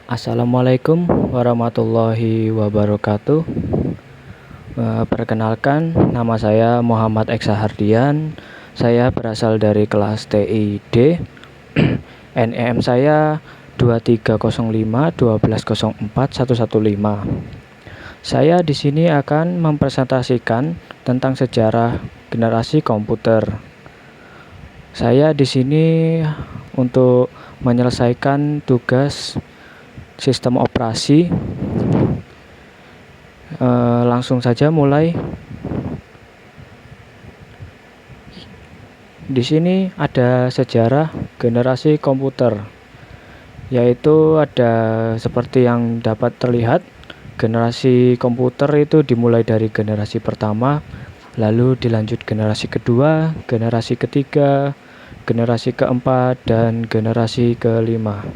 Assalamualaikum warahmatullahi wabarakatuh. Perkenalkan, nama saya Muhammad Eksa Hardian. Saya berasal dari kelas TID. NEM saya 2305 1204115. Saya di sini akan mempresentasikan tentang sejarah generasi komputer. Saya di sini untuk menyelesaikan tugas sistem operasi. Langsung saja mulai. Di sini ada sejarah generasi komputer, yaitu ada seperti yang dapat terlihat. Generasi komputer itu dimulai dari generasi pertama, lalu dilanjut generasi kedua, generasi ketiga, generasi keempat, dan generasi kelima.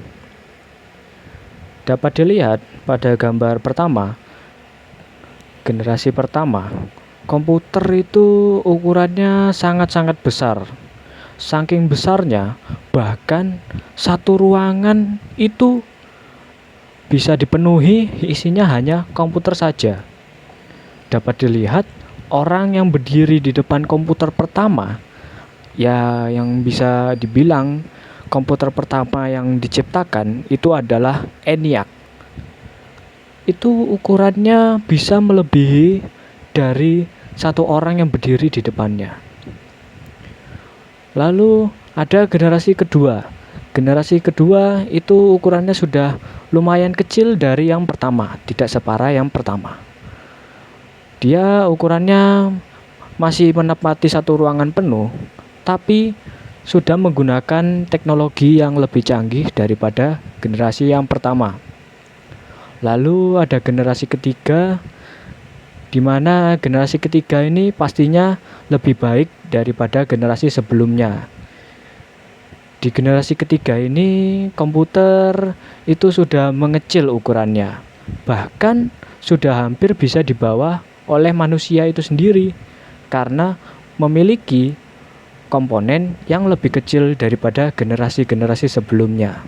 Dapat dilihat pada gambar pertama, generasi pertama, komputer itu ukurannya sangat-sangat besar. Saking besarnya, bahkan satu ruangan itu bisa dipenuhi isinya hanya komputer saja. Dapat dilihat orang yang berdiri di depan komputer pertama, ya yang bisa dibilang komputer pertama yang diciptakan itu adalah ENIAC. Itu ukurannya bisa melebihi dari satu orang yang berdiri di depannya. Lalu ada generasi kedua. Generasi kedua itu ukurannya sudah lumayan kecil dari yang pertama, tidak separah yang pertama. Dia ukurannya masih menempati satu ruangan penuh, tapi sudah menggunakan teknologi yang lebih canggih daripada generasi yang pertama. Lalu ada generasi ketiga, di mana generasi ketiga ini pastinya lebih baik daripada generasi sebelumnya. Di generasi ketiga ini komputer itu sudah mengecil ukurannya, bahkan sudah hampir bisa dibawa oleh manusia itu sendiri karena memiliki komponen yang lebih kecil daripada generasi-generasi sebelumnya.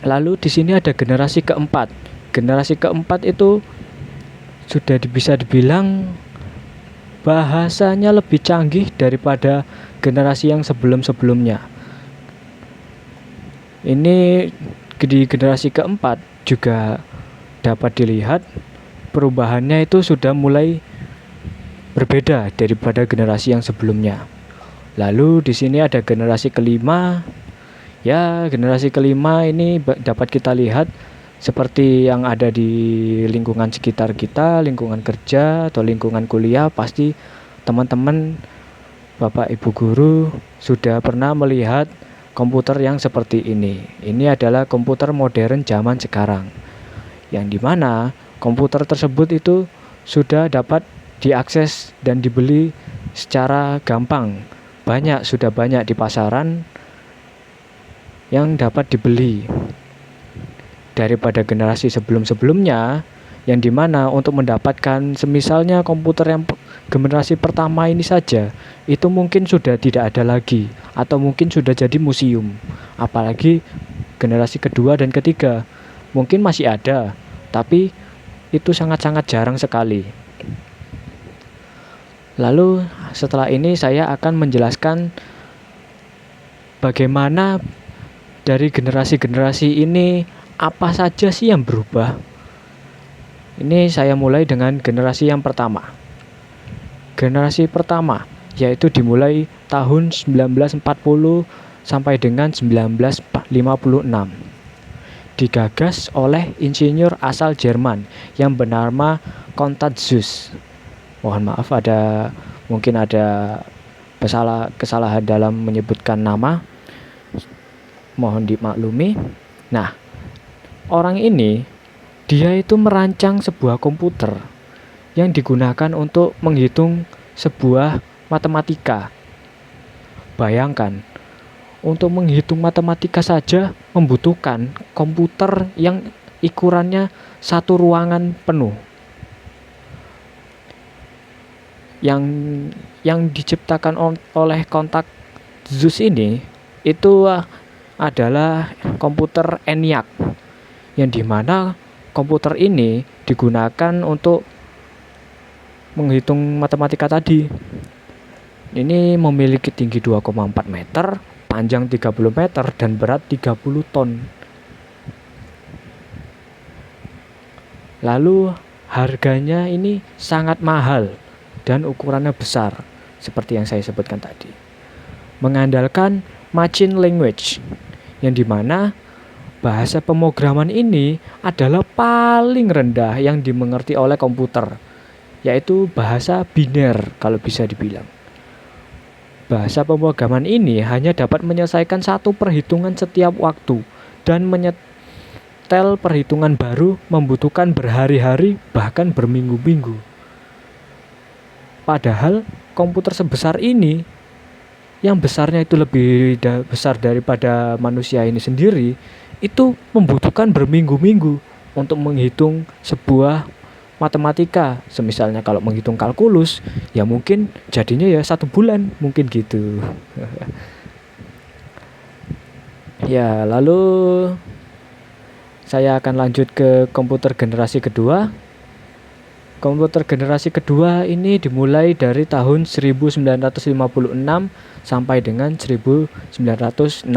Lalu di sini ada generasi keempat. Generasi keempat itu sudah bisa dibilang bahasanya lebih canggih daripada generasi yang sebelum-sebelumnya. Ini di generasi keempat juga dapat dilihat perubahannya itu sudah mulai berbeda daripada generasi yang sebelumnya. Lalu di sini ada generasi kelima. Ya, generasi kelima ini dapat kita lihat seperti yang ada di lingkungan sekitar kita, lingkungan kerja atau lingkungan kuliah, pasti teman-teman, Bapak Ibu guru sudah pernah melihat komputer yang seperti ini. Ini adalah komputer modern zaman sekarang, yang dimana komputer tersebut itu sudah dapat diakses dan dibeli secara gampang. Sudah banyak di pasaran yang dapat dibeli daripada generasi sebelum-sebelumnya, yang dimana untuk mendapatkan semisalnya komputer yang generasi pertama ini saja itu mungkin sudah tidak ada lagi atau mungkin sudah jadi museum. Apalagi generasi kedua dan ketiga mungkin masih ada, tapi itu sangat-sangat jarang sekali. Lalu setelah ini saya akan menjelaskan bagaimana dari generasi-generasi ini apa saja sih yang berubah. Ini saya mulai dengan generasi yang pertama. Generasi pertama yaitu dimulai tahun 1940 sampai dengan 1956. Digagas oleh insinyur asal Jerman yang bernama Conrad Zuse. Mohon maaf mungkin ada kesalahan dalam menyebutkan nama. Mohon dimaklumi. Nah, orang ini dia itu merancang sebuah komputer yang digunakan untuk menghitung sebuah matematika. Bayangkan, untuk menghitung matematika saja membutuhkan komputer yang ukurannya satu ruangan penuh. Yang diciptakan oleh Conrad Zuse ini itu adalah komputer ENIAC. yang dimana komputer ini digunakan untuk menghitung matematika tadi. Ini memiliki tinggi 2,4 meter, panjang 30 meter, dan berat 30 ton. Lalu harganya ini sangat mahal dan ukurannya besar, seperti yang saya sebutkan tadi. Mengandalkan machine language, yang dimana bahasa pemrograman ini adalah paling rendah yang dimengerti oleh komputer, yaitu bahasa biner kalau bisa dibilang. Bahasa pemrograman ini hanya dapat menyelesaikan satu perhitungan setiap waktu, dan menyetel perhitungan baru membutuhkan berhari-hari bahkan berminggu-minggu. Padahal komputer sebesar ini, yang besarnya itu lebih besar daripada manusia ini sendiri, itu membutuhkan berminggu-minggu untuk menghitung sebuah matematika. Semisalnya kalau menghitung kalkulus, ya mungkin jadinya ya 1 bulan, mungkin gitu. Ya, lalu saya akan lanjut ke komputer generasi kedua. Komputer generasi kedua ini dimulai dari tahun 1956 sampai dengan 1963.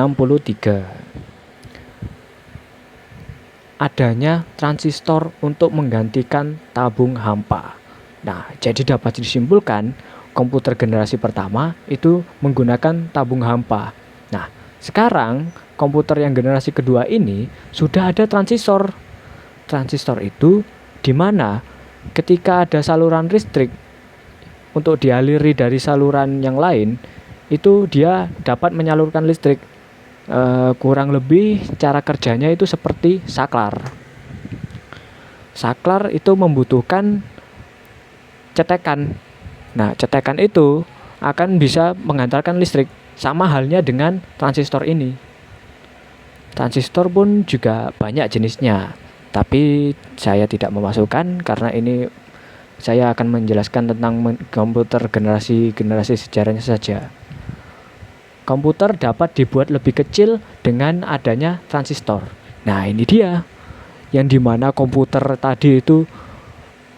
Adanya transistor untuk menggantikan tabung hampa. Nah, jadi dapat disimpulkan komputer generasi pertama itu menggunakan tabung hampa. Nah, sekarang komputer yang generasi kedua ini sudah ada transistor. Transistor itu di mana ketika ada saluran listrik untuk dialiri dari saluran yang lain, itu dia dapat menyalurkan listrik. Kurang lebih cara kerjanya itu seperti saklar. Saklar itu membutuhkan cetekan. Nah, cetekan itu akan bisa mengantarkan listrik. Sama halnya dengan transistor ini. Transistor pun juga banyak jenisnya, tapi saya tidak memasukkan karena ini saya akan menjelaskan tentang komputer generasi sejarahnya saja. Komputer dapat dibuat lebih kecil dengan adanya transistor. Nah, ini dia. Yang dimana komputer tadi itu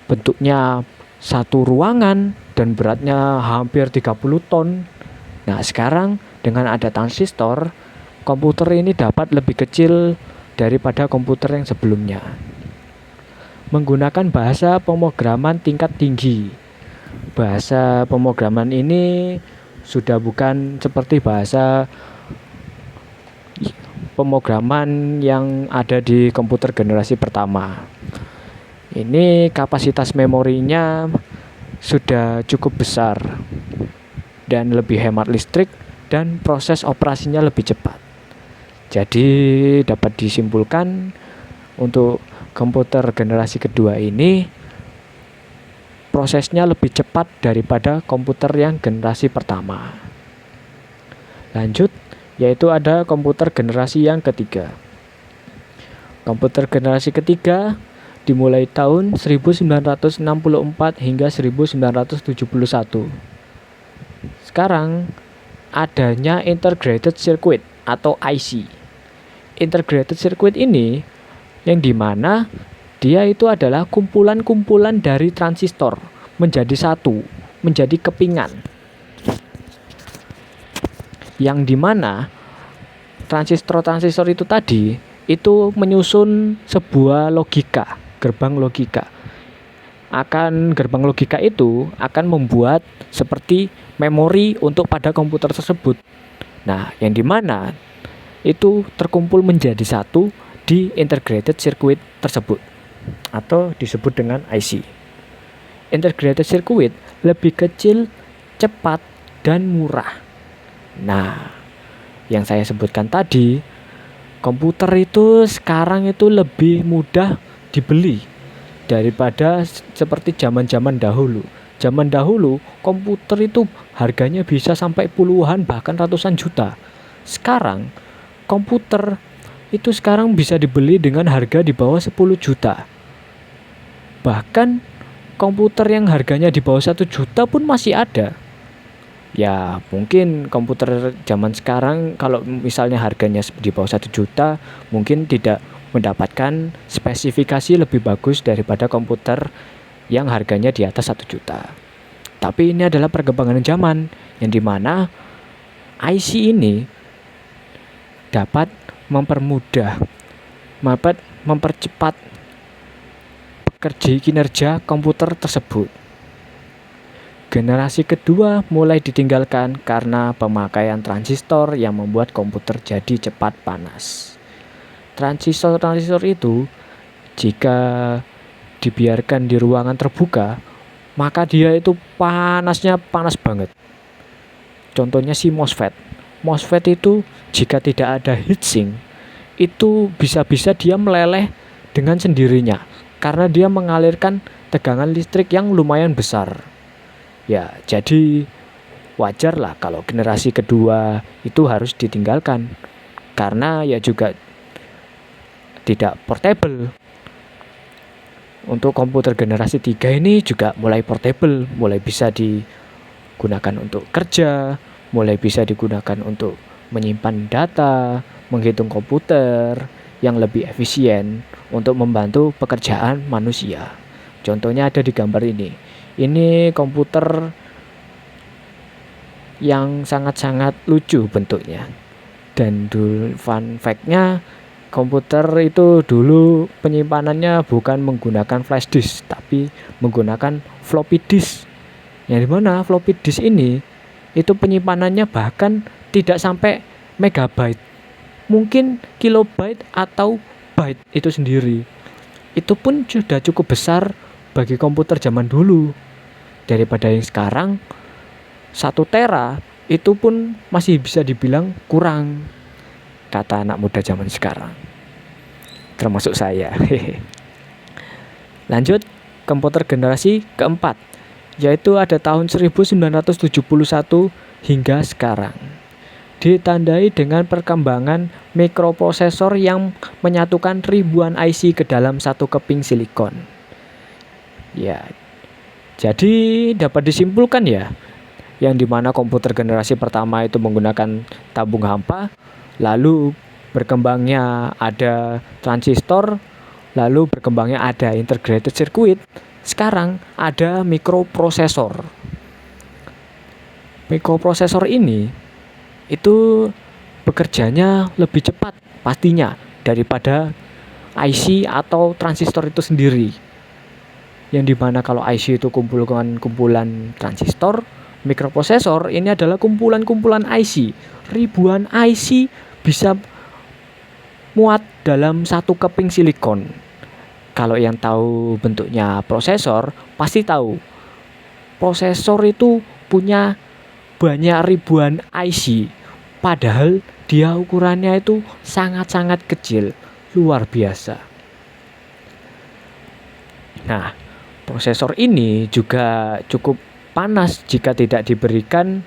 bentuknya satu ruangan dan beratnya hampir 30 ton. Nah, sekarang dengan ada transistor, komputer ini dapat lebih kecil daripada komputer yang sebelumnya. Menggunakan bahasa pemrograman tingkat tinggi. Bahasa pemrograman ini sudah bukan seperti bahasa pemrograman yang ada di komputer generasi pertama. Ini kapasitas memorinya sudah cukup besar dan lebih hemat listrik, dan proses operasinya lebih cepat. Jadi dapat disimpulkan untuk komputer generasi kedua ini prosesnya lebih cepat daripada komputer yang generasi pertama. Lanjut, yaitu ada komputer generasi yang ketiga. Komputer generasi ketiga dimulai tahun 1964 hingga 1971. Sekarang adanya integrated circuit atau IC. Integrated circuit ini yang dimana dia itu adalah kumpulan-kumpulan dari transistor menjadi satu, menjadi kepingan. Yang dimana transistor-transistor itu tadi itu menyusun sebuah logika, gerbang logika. Gerbang logika itu akan membuat seperti memori untuk pada komputer tersebut. Nah, yang dimana itu terkumpul menjadi satu di integrated circuit tersebut, atau disebut dengan IC. Integrated circuit lebih kecil, cepat, dan murah. Nah, yang saya sebutkan tadi, komputer itu sekarang itu lebih mudah dibeli daripada seperti zaman-zaman dahulu. Zaman dahulu komputer itu harganya bisa sampai puluhan bahkan ratusan juta. Sekarang komputer itu sekarang bisa dibeli dengan harga di bawah 10 juta. Bahkan komputer yang harganya di bawah 1 juta pun masih ada. Ya mungkin komputer zaman sekarang kalau misalnya harganya di bawah 1 juta mungkin tidak mendapatkan spesifikasi lebih bagus daripada komputer yang harganya di atas 1 juta. Tapi ini adalah perkembangan zaman yang dimana IC ini dapat mempermudah, mempercepat kinerja komputer tersebut. Generasi kedua mulai ditinggalkan karena pemakaian transistor yang membuat komputer jadi cepat panas. Transistor itu jika dibiarkan di ruangan terbuka, maka dia itu panasnya panas banget. Contohnya si MOSFET. MOSFET itu jika tidak ada heatsink, itu bisa-bisa dia meleleh dengan sendirinya karena dia mengalirkan tegangan listrik yang lumayan besar. Ya, jadi wajar lah kalau generasi kedua itu harus ditinggalkan karena ya juga tidak portable. Untuk komputer generasi 3 ini juga mulai portable, mulai bisa digunakan untuk kerja, mulai bisa digunakan untuk menyimpan data, menghitung komputer yang lebih efisien untuk membantu pekerjaan manusia. Contohnya ada di gambar ini. Ini komputer yang sangat-sangat lucu bentuknya. Dan dulu fun fact-nya, komputer itu dulu penyimpanannya bukan menggunakan flash disk, tapi menggunakan floppy disk. Yang dimana floppy disk ini, itu penyimpanannya bahkan tidak sampai megabyte. Mungkin kilobyte atau byte itu sendiri. Itu pun sudah cukup besar bagi komputer zaman dulu. Daripada yang sekarang 1 tera itu pun masih bisa dibilang kurang, kata anak muda zaman sekarang, termasuk saya. Lanjut, komputer generasi keempat, yaitu ada tahun 1971 hingga sekarang. Ditandai dengan perkembangan mikroprosesor yang menyatukan ribuan IC ke dalam satu keping silikon. Ya, jadi dapat disimpulkan ya, yang dimana komputer generasi pertama itu menggunakan tabung hampa, lalu berkembangnya ada transistor, lalu berkembangnya ada integrated circuit, sekarang ada mikroprosesor. Mikroprosesor ini itu bekerjanya lebih cepat pastinya daripada IC atau transistor itu sendiri. Yang dimana kalau IC itu kumpulan transistor, mikroprosesor ini adalah kumpulan-kumpulan IC. Ribuan IC bisa muat dalam satu keping silikon. Kalau yang tahu bentuknya prosesor pasti tahu. Prosesor itu punya banyak ribuan IC. Padahal dia ukurannya itu sangat-sangat kecil, luar biasa. Nah, prosesor ini juga cukup panas jika tidak diberikan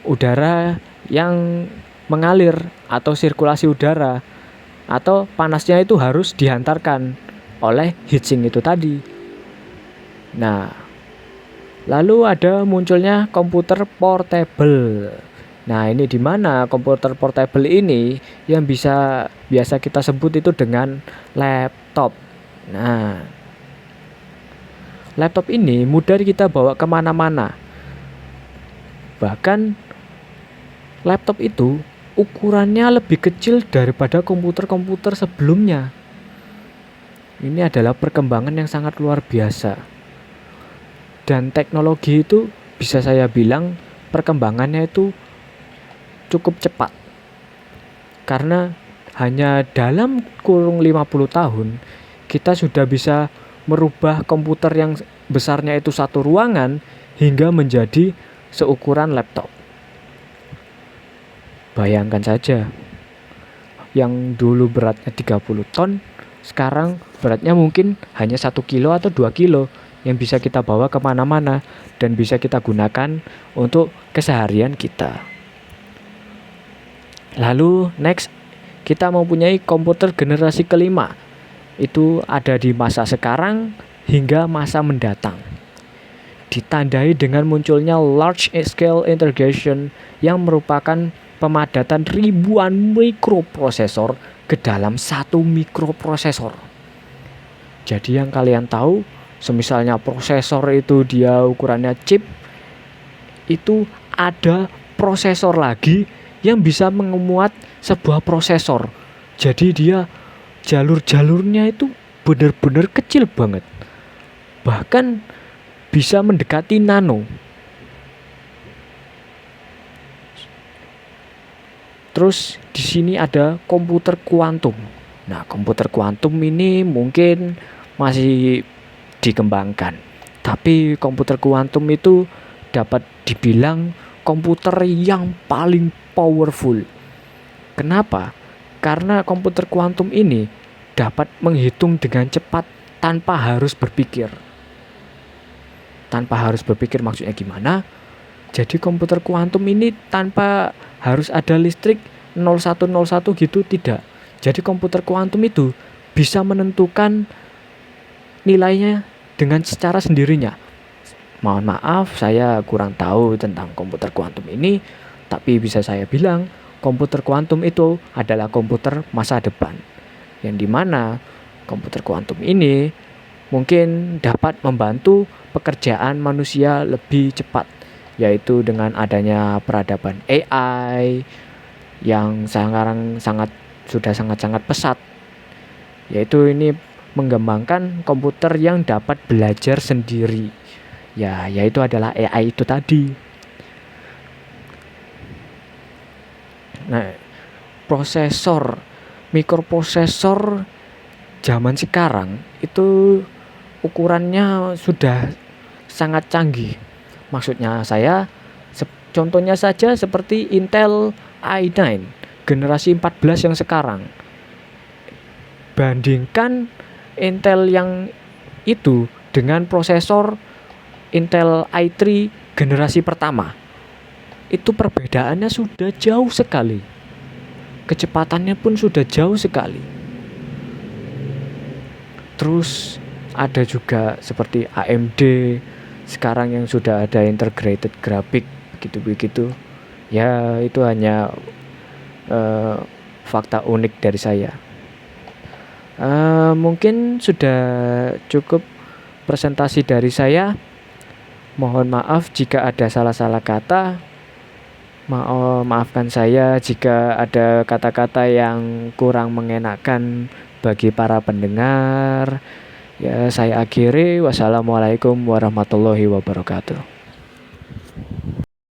udara yang mengalir atau sirkulasi udara, atau panasnya itu harus dihantarkan oleh heatsink itu tadi. Nah, lalu ada munculnya komputer portable. Nah, ini di mana komputer portable ini yang biasa kita sebut itu dengan laptop. Nah, laptop ini mudah kita bawa kemana-mana. Bahkan laptop itu ukurannya lebih kecil daripada komputer-komputer sebelumnya. Ini adalah perkembangan yang sangat luar biasa. Dan teknologi itu bisa saya bilang perkembangannya itu cukup cepat. Karena hanya dalam kurung 50 tahun kita sudah bisa merubah komputer yang besarnya itu satu ruangan hingga menjadi seukuran laptop. Bayangkan saja, yang dulu beratnya 30 ton, sekarang beratnya mungkin hanya 1 kilo atau 2 kilo yang bisa kita bawa kemana-mana dan bisa kita gunakan untuk keseharian kita. Lalu next, kita mempunyai komputer generasi kelima. Itu ada di masa sekarang hingga masa mendatang. Ditandai dengan munculnya large scale integration yang merupakan pemadatan ribuan mikroprosesor ke dalam satu mikroprosesor. Jadi yang kalian tahu, semisalnya prosesor itu dia ukurannya chip, itu ada prosesor lagi yang bisa memuat sebuah prosesor. Jadi dia jalur-jalurnya itu benar-benar kecil banget. Bahkan bisa mendekati nano. Terus di sini ada komputer kuantum. Nah, komputer kuantum ini mungkin masih dikembangkan. Tapi komputer kuantum itu dapat dibilang komputer yang paling powerful. Kenapa? Karena komputer kuantum ini dapat menghitung dengan cepat tanpa harus berpikir. Tanpa harus berpikir maksudnya gimana? Jadi komputer kuantum ini tanpa harus ada listrik 0101 gitu, tidak. Jadi komputer kuantum itu bisa menentukan nilainya dengan secara sendirinya. Mohon maaf, saya kurang tahu tentang komputer kuantum ini, tapi bisa saya bilang komputer kuantum itu adalah komputer masa depan. Yang dimana komputer kuantum ini mungkin dapat membantu pekerjaan manusia lebih cepat, yaitu dengan adanya peradaban AI yang sekarang sudah sangat pesat, yaitu ini mengembangkan komputer yang dapat belajar sendiri, yaitu adalah AI itu tadi. Nah, mikroprosesor zaman sekarang itu ukurannya sudah sangat canggih. Maksudnya saya, contohnya saja seperti Intel i9 generasi 14 yang sekarang. Bandingkan Intel yang itu dengan prosesor Intel i3 generasi pertama. Itu perbedaannya sudah jauh sekali. Kecepatannya pun sudah jauh sekali. Terus ada juga seperti AMD sekarang yang sudah ada integrated graphic begitu-begitu. Ya, itu hanya fakta unik dari saya. Mungkin sudah cukup presentasi dari saya. Mohon maaf jika ada salah-salah kata. Maafkan saya jika ada kata-kata yang kurang mengenakan bagi para pendengar. Ya, saya akhiri. Wassalamualaikum warahmatullahi wabarakatuh.